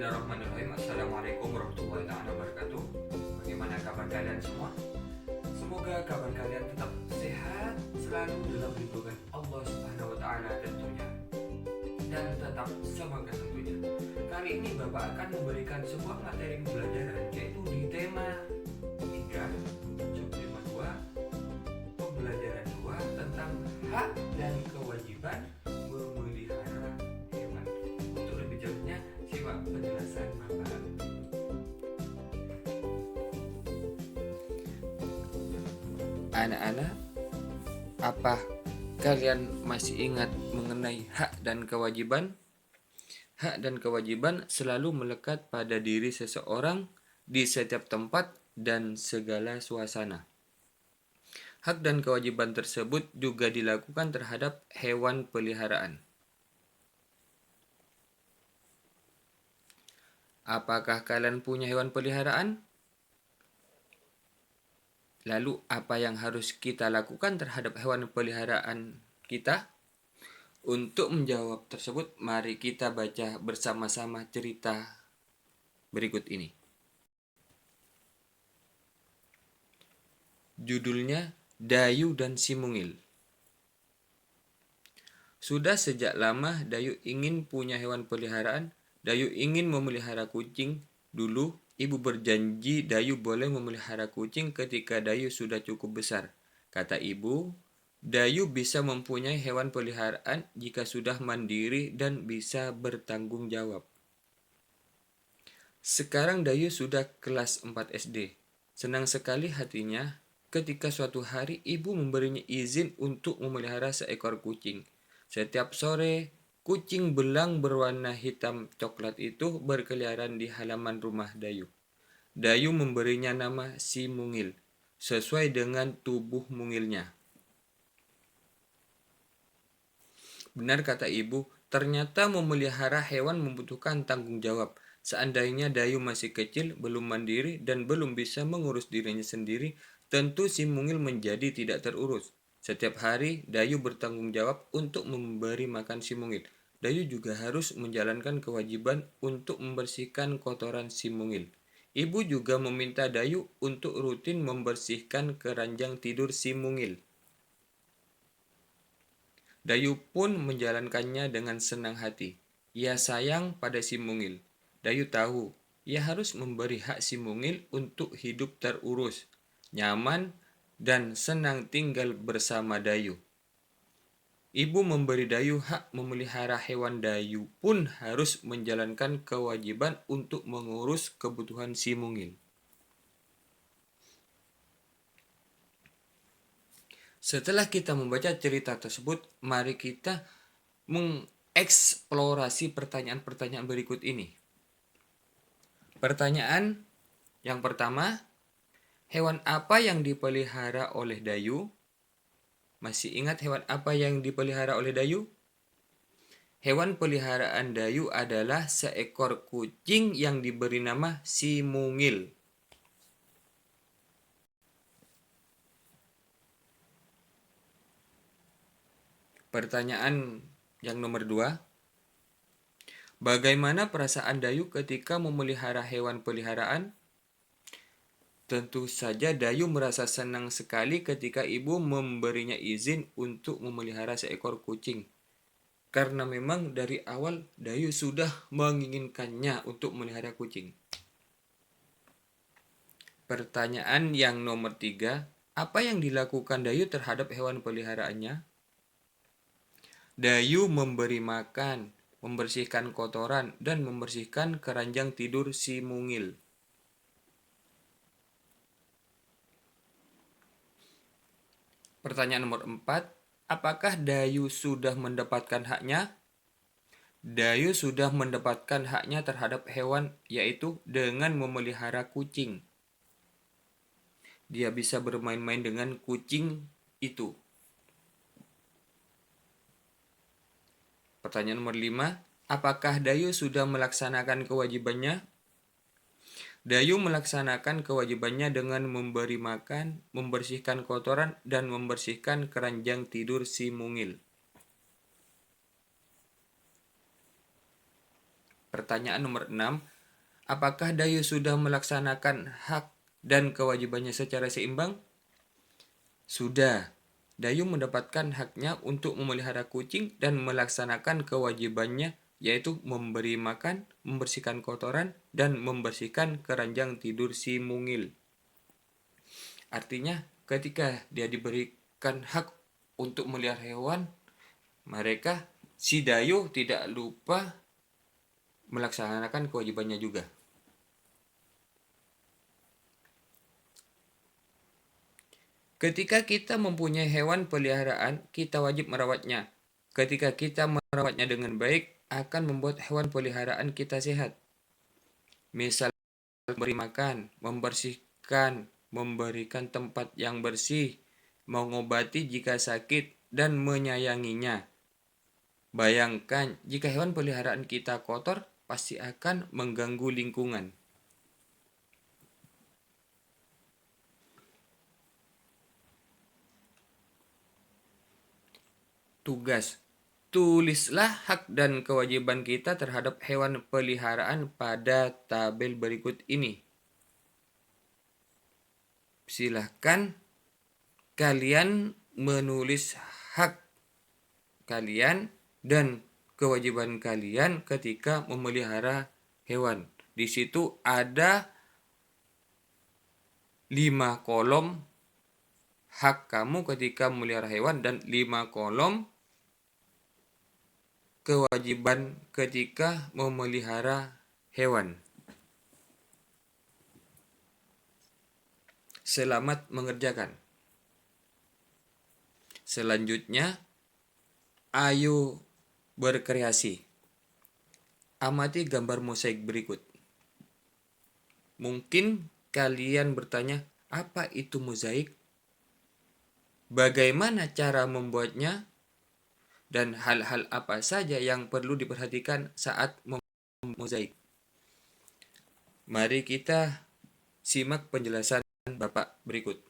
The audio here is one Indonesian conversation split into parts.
Bismillahirrahmanirrahim. Assalamualaikum warahmatullahi wabarakatuh. Bagaimana kabar kalian semua? Semoga kabar kalian tetap sehat, selalu dalam lindungan Allah Subhanahu wa taala tentunya. Dan tetap semangat tentunya. Kali ini Bapak akan memberikan sebuah materi pembelajaran yaitu di tema 3, subtema 2, pembelajaran 2 tentang hak dan kewajiban memelihara hewan. Untuk lebih jelasnya simak penjelasan Bapak. Anak-anak, apa kalian masih ingat mengenai hak dan kewajiban? Hak dan kewajiban selalu melekat pada diri seseorang di setiap tempat dan segala suasana. Hak dan kewajiban tersebut juga dilakukan terhadap hewan peliharaan. Apakah kalian punya hewan peliharaan? Lalu apa yang harus kita lakukan terhadap hewan peliharaan kita? Untuk menjawab tersebut, mari kita baca bersama-sama cerita berikut ini. Judulnya Dayu dan si Mungil. Sudah sejak lama Dayu ingin punya hewan peliharaan. Dayu ingin memelihara kucing. Dulu ibu berjanji Dayu boleh memelihara kucing ketika Dayu sudah cukup besar. Kata ibu, Dayu bisa mempunyai hewan peliharaan jika sudah mandiri dan bisa bertanggung jawab. Sekarang Dayu sudah kelas 4 SD. Senang sekali hatinya ketika suatu hari ibu memberinya izin untuk memelihara seekor kucing. Setiap sore, kucing belang berwarna hitam coklat itu berkeliaran di halaman rumah Dayu. Dayu memberinya nama si Mungil, sesuai dengan tubuh mungilnya. Benar kata ibu, ternyata memelihara hewan membutuhkan tanggung jawab. Seandainya Dayu masih kecil, belum mandiri, dan belum bisa mengurus dirinya sendiri, tentu si Mungil menjadi tidak terurus. Setiap hari, Dayu bertanggung jawab untuk memberi makan si Mungil. Dayu juga harus menjalankan kewajiban untuk membersihkan kotoran si Mungil. Ibu juga meminta Dayu untuk rutin membersihkan keranjang tidur si Mungil. Dayu pun menjalankannya dengan senang hati. Ia sayang pada si Mungil. Dayu tahu, ia harus memberi hak si Mungil untuk hidup terurus, nyaman, dan senang tinggal bersama Dayu. Ibu memberi Dayu hak memelihara hewan. Dayu pun harus menjalankan kewajiban untuk mengurus kebutuhan si Mungil. Setelah kita membaca cerita tersebut, mari kita mengeksplorasi pertanyaan-pertanyaan berikut ini. Pertanyaan yang pertama, hewan apa yang dipelihara oleh Dayu? Masih ingat hewan apa yang dipelihara oleh Dayu? Hewan peliharaan Dayu adalah seekor kucing yang diberi nama si Mungil. Pertanyaan yang nomor 2. Bagaimana perasaan Dayu ketika memelihara hewan peliharaan? Tentu saja Dayu merasa senang sekali ketika ibu memberinya izin untuk memelihara seekor kucing. Karena memang dari awal Dayu sudah menginginkannya untuk memelihara kucing. Pertanyaan yang nomor 3. Apa yang dilakukan Dayu terhadap hewan peliharaannya? Dayu memberi makan, membersihkan kotoran, dan membersihkan keranjang tidur si Mungil. Pertanyaan nomor 4. Apakah Dayu sudah mendapatkan haknya? Dayu sudah mendapatkan haknya terhadap hewan, yaitu dengan memelihara kucing. Dia bisa bermain-main dengan kucing itu. Pertanyaan nomor 5. Apakah Dayu sudah melaksanakan kewajibannya? Dayu melaksanakan kewajibannya dengan memberi makan, membersihkan kotoran, dan membersihkan keranjang tidur si Mungil. Pertanyaan nomor 6. Apakah Dayu sudah melaksanakan hak dan kewajibannya secara seimbang? Sudah. Dayu mendapatkan haknya untuk memelihara kucing dan melaksanakan kewajibannya, yaitu memberi makan, membersihkan kotoran, dan membersihkan keranjang tidur si mungil. Artinya, ketika dia diberikan hak untuk melihara hewan, si Dayu tidak lupa melaksanakan kewajibannya juga. Ketika kita mempunyai hewan peliharaan, kita wajib merawatnya. Ketika kita merawatnya dengan baik, akan membuat hewan peliharaan kita sehat. Misal memberi makan, membersihkan, memberikan tempat yang bersih, mengobati jika sakit, dan menyayanginya. Bayangkan, jika hewan peliharaan kita kotor, pasti akan mengganggu lingkungan. Tugas. Tulislah hak dan kewajiban kita terhadap hewan peliharaan pada tabel berikut ini. Silahkan kalian menulis hak kalian dan kewajiban kalian ketika memelihara hewan. Di situ ada 5 kolom hak kamu ketika memelihara hewan dan 5 kolom kewajiban ketika memelihara hewan. Selamat mengerjakan. Selanjutnya, ayo berkreasi. Amati gambar mosaik berikut. Mungkin kalian bertanya, apa itu mozaik? Bagaimana cara membuatnya? Dan hal-hal apa saja yang perlu diperhatikan saat membuat mozaik? Mari kita simak penjelasan Bapak berikut.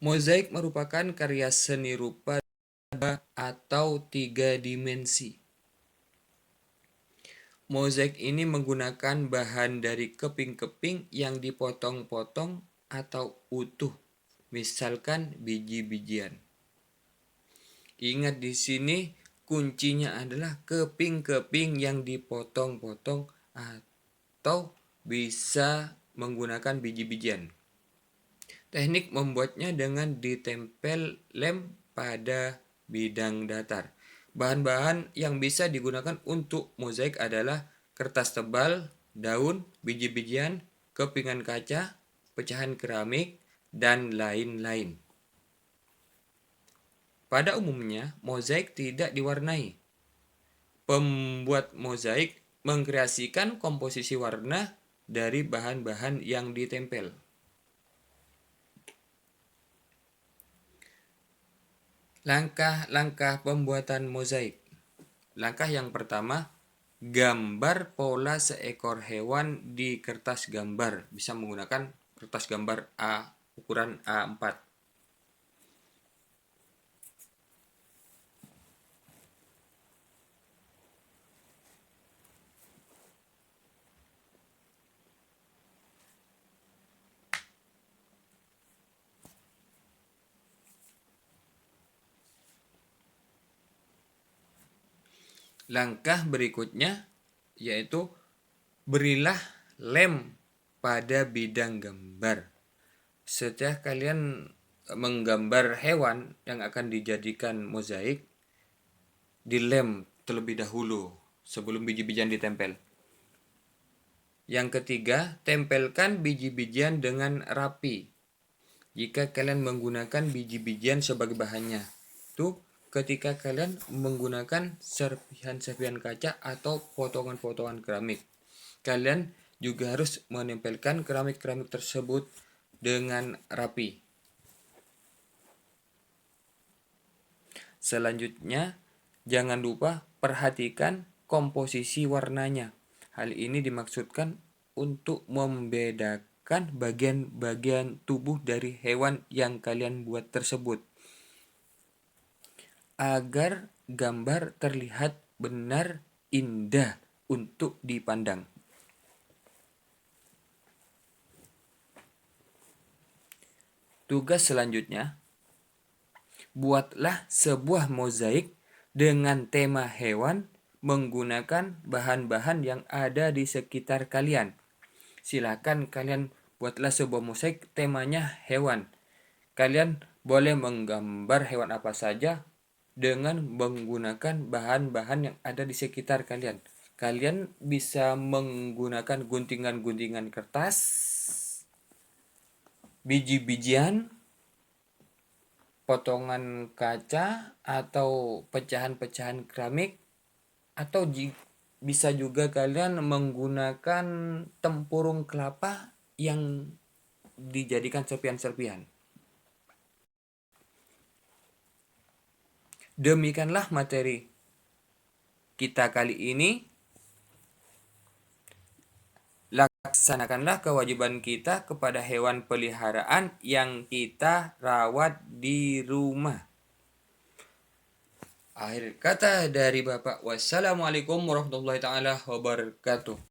Mozaik merupakan karya seni rupa atau 3 dimensi. Mozaik ini menggunakan bahan dari keping-keping yang dipotong-potong atau utuh, misalkan biji-bijian. Ingat di sini kuncinya adalah keping-keping yang dipotong-potong atau bisa menggunakan biji-bijian. Teknik membuatnya dengan ditempel lem pada bidang datar. Bahan-bahan yang bisa digunakan untuk mozaik adalah kertas tebal, daun, biji-bijian, kepingan kaca, pecahan keramik, dan lain-lain. Pada umumnya, mozaik tidak diwarnai. Pembuat mozaik mengkreasikan komposisi warna dari bahan-bahan yang ditempel. Langkah-langkah pembuatan mozaik. Langkah yang pertama, gambar pola seekor hewan di kertas gambar. Bisa menggunakan kertas gambar ukuran A4. Langkah berikutnya yaitu berilah lem pada bidang gambar. Setelah kalian menggambar hewan yang akan dijadikan mozaik, dilem terlebih dahulu sebelum biji-bijian ditempel. Yang ketiga, tempelkan biji-bijian dengan rapi. Jika kalian menggunakan biji-bijian sebagai bahannya, ketika kalian menggunakan serpihan-serpihan kaca atau potongan-potongan keramik, kalian juga harus menempelkan keramik-keramik tersebut dengan rapi. Selanjutnya, jangan lupa perhatikan komposisi warnanya. Hal ini dimaksudkan untuk membedakan bagian-bagian tubuh dari hewan yang kalian buat tersebut, agar gambar terlihat benar indah untuk dipandang. Tugas selanjutnya, buatlah sebuah mozaik dengan tema hewan menggunakan bahan-bahan yang ada di sekitar kalian. Silakan kalian buatlah sebuah mozaik temanya hewan. Kalian boleh menggambar hewan apa saja dengan menggunakan bahan-bahan yang ada di sekitar kalian. Kalian bisa menggunakan guntingan-guntingan kertas, biji-bijian, potongan kaca, atau pecahan-pecahan keramik, atau bisa juga kalian menggunakan tempurung kelapa yang dijadikan serpian-serpian. Demikianlah materi kita kali ini. Laksanakanlah kewajiban kita kepada hewan peliharaan yang kita rawat di rumah. Akhir kata dari Bapak, wassalamualaikum warahmatullahi taala wabarakatuh.